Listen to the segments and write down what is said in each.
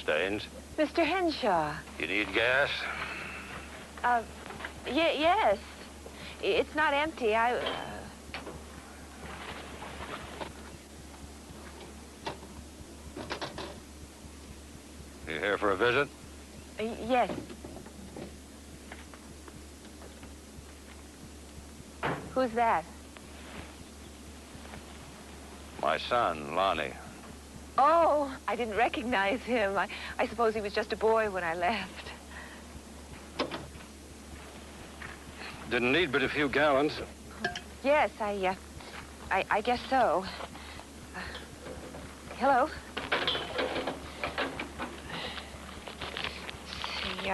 Staines. Mr. Henshaw. You need gas? Yes. It's not empty. here for a visit? Yes. Who's that? My son, Lonnie. Oh, I didn't recognize him. I suppose he was just a boy when I left. Didn't need but a few gallons. Yes, I guess so. Hello. See,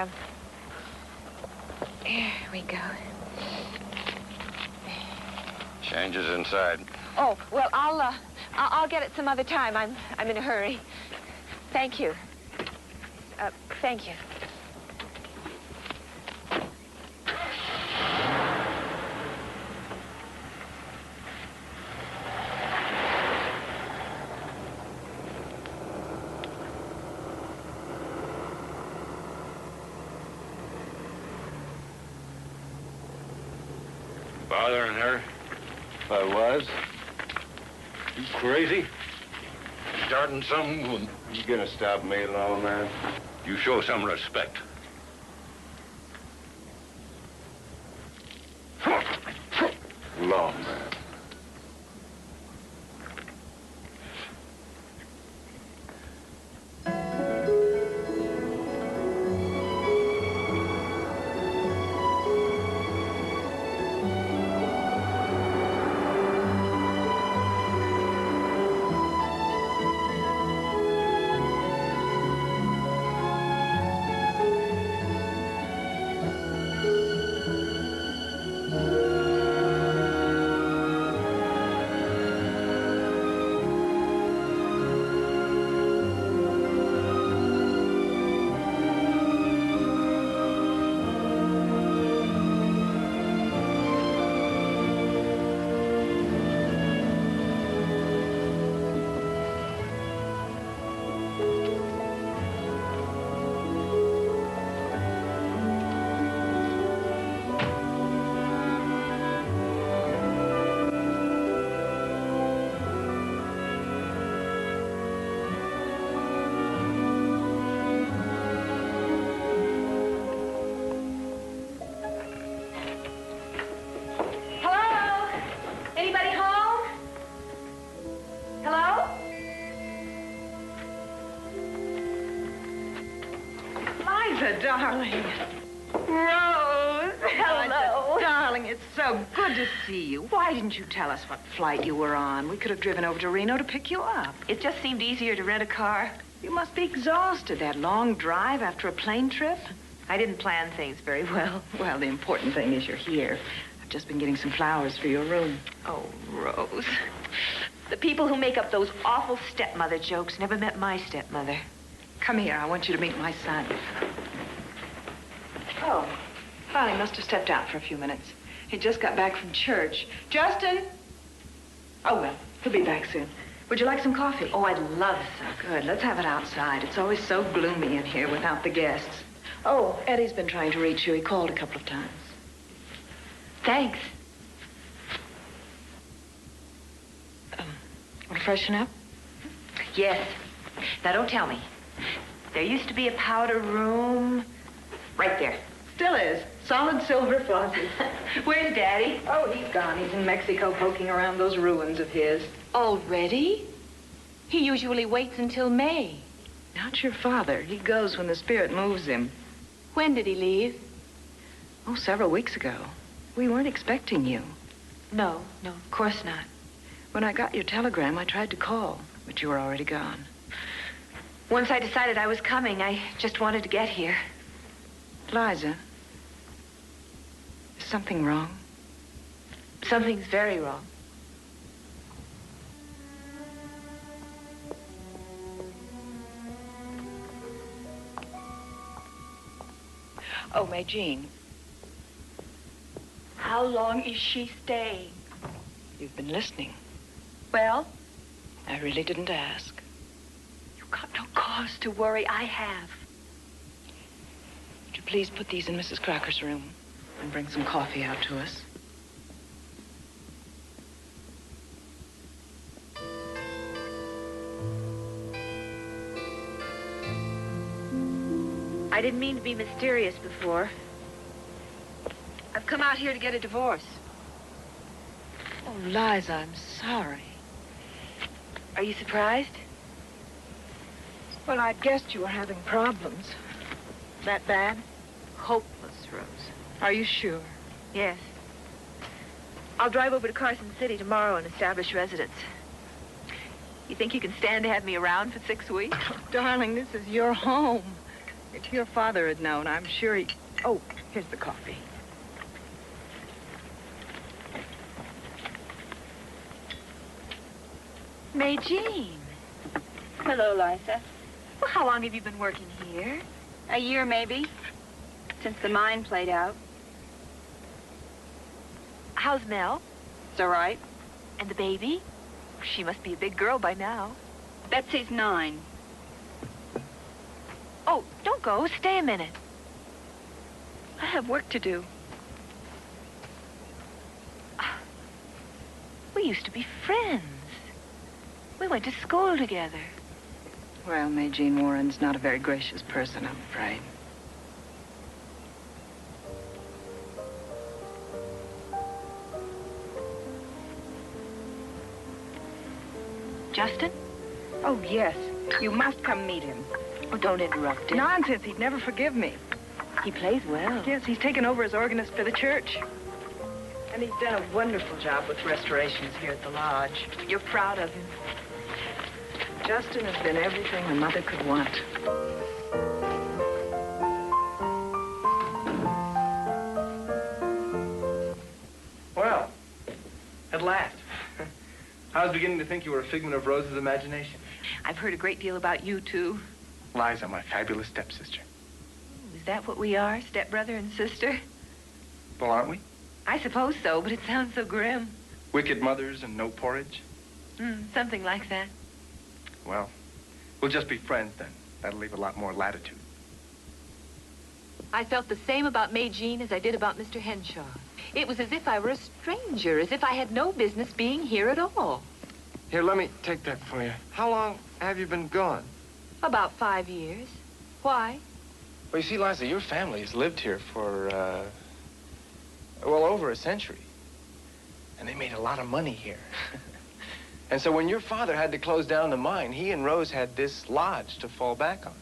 here we go. Change is inside. Oh, well, I'll get it some other time. I'm in a hurry. Thank you. Thank you. Bothering her? I was. You crazy? Starting something? You gonna stop me at all, man? You show some respect. Law, man. Darling. Rose, hello. Darling, it's so good to see you. Why didn't you tell us what flight you were on? We could have driven over to Reno to pick you up. It just seemed easier to rent a car. You must be exhausted, that long drive after a plane trip. I didn't plan things very well. Well, the important thing is you're here. I've just been getting some flowers for your room. Oh, Rose. The people who make up those awful stepmother jokes never met my stepmother. Come here. I want you to meet my son. Oh, Howling must have stepped out for a few minutes. He just got back from church. Justin! Oh, well, he'll be back soon. Would you like some coffee? Oh, I'd love some. Good. Let's have it outside. It's always so gloomy in here without the guests. Oh, Eddie's been trying to reach you. He called a couple of times. Thanks. Want to freshen up? Yes. Now, don't tell me. There used to be a powder room right there. Still is. Solid silver faucets. Where's Daddy? Oh, he's gone. He's in Mexico poking around those ruins of his. Already? He usually waits until May. Not your father. He goes when the spirit moves him. When did he leave? Oh, several weeks ago. We weren't expecting you. No, of course not. When I got your telegram, I tried to call, but you were already gone. Once I decided I was coming, I just wanted to get here. Liza, is something wrong? Something's very wrong. Oh, May Jean. How long is she staying? You've been listening. Well, I really didn't ask. you've got no cause to worry. I have. Would you please put these in Mrs. Crocker's room and bring some coffee out to us? I didn't mean to be mysterious before. I've come out here to get a divorce. Oh, Liza, I'm sorry. Are you surprised? Well, I'd guessed you were having problems. That bad? Hopeless, Rose. Are you sure? Yes. I'll drive over to Carson City tomorrow and establish residence. You think you can stand to have me around for 6 weeks? Oh, darling, this is your home. If your father had known, I'm sure he... Oh, here's the coffee. May Jean. Hello, Liza. Well, how long have you been working here? A year, maybe, since the mine played out. How's Mel? It's all right. And the baby? She must be a big girl by now. Betsy's 9. Oh, don't go. Stay a minute. I have work to do. We used to be friends. We went to school together. Well, May Jean Warren's not a very gracious person, I'm afraid. Justin? Oh, yes. You must come meet him. Oh, don't interrupt him. Nonsense. He'd never forgive me. He plays well. Yes, he's taken over as organist for the church. And he's done a wonderful job with restorations here at the lodge. You're proud of him. Justin has been everything a mother could want. Well, at last. I was beginning to think you were a figment of Rose's imagination. I've heard a great deal about you, too. Liza, my fabulous stepsister. Is that what we are, stepbrother and sister? Well, aren't we? I suppose so, but it sounds so grim. Wicked mothers and no porridge? Something like that. Well, we'll just be friends then. That'll leave a lot more latitude. I felt the same about May Jean as I did about Mr. Henshaw. It was as if I were a stranger, as if I had no business being here at all. Here, let me take that for you. How long have you been gone? About 5 years. Why? Well, you see, Liza, your family has lived here for, well, over a century. And they made a lot of money here. And so when your father had to close down the mine, he and Rose had this lodge to fall back on.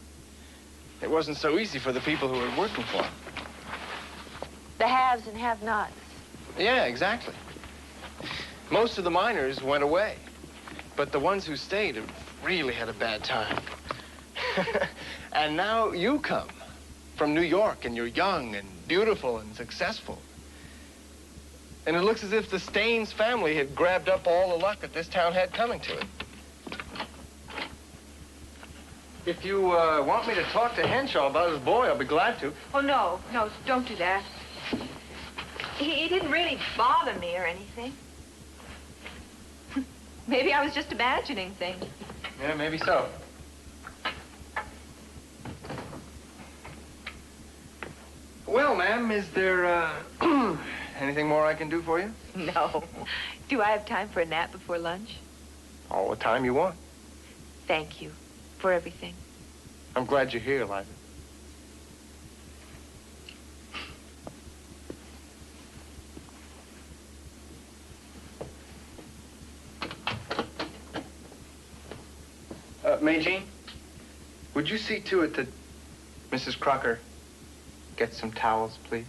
It wasn't so easy for the people who were working for him. The haves and have-nots. Yeah, exactly. Most of the miners went away, but the ones who stayed have really had a bad time. And now you come from New York, and you're young and beautiful and successful. And it looks as if the Staines family had grabbed up all the luck that this town had coming to it. If you want me to talk to Henshaw about his boy, I'll be glad to. Oh, no, don't do that. He didn't really bother me or anything. Maybe I was just imagining things. Yeah, maybe so. Well, ma'am, is there, anything more I can do for you? No. Do I have time for a nap before lunch? All the time you want. Thank you for everything. I'm glad you're here, Liza. May Jean, would you see to it that Mrs. Crocker gets some towels, please?